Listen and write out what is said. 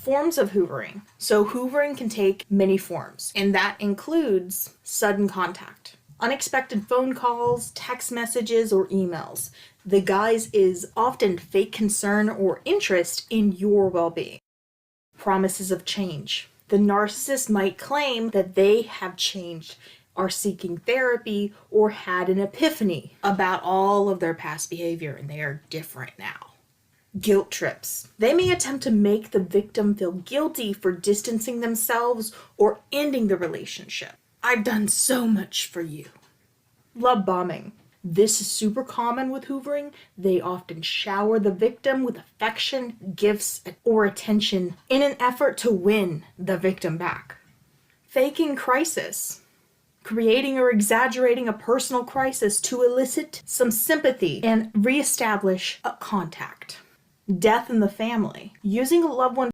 Forms of hoovering. So hoovering can take many forms, and that includes sudden contact, unexpected phone calls, text messages, or emails. The guise is often fake concern or interest in your well-being. Promises of change. The narcissist might claim that they have changed, are seeking therapy, or had an epiphany about all of their past behavior and they are different now. Guilt trips. They may attempt to make the victim feel guilty for distancing themselves or ending the relationship. I've done so much for you. Love bombing. This is super common with hoovering. They often shower the victim with affection, gifts, or attention in an effort to win the victim back. Faking crisis. Creating or exaggerating a personal crisis to elicit some sympathy and reestablish a contact. Death in the family. Using a loved one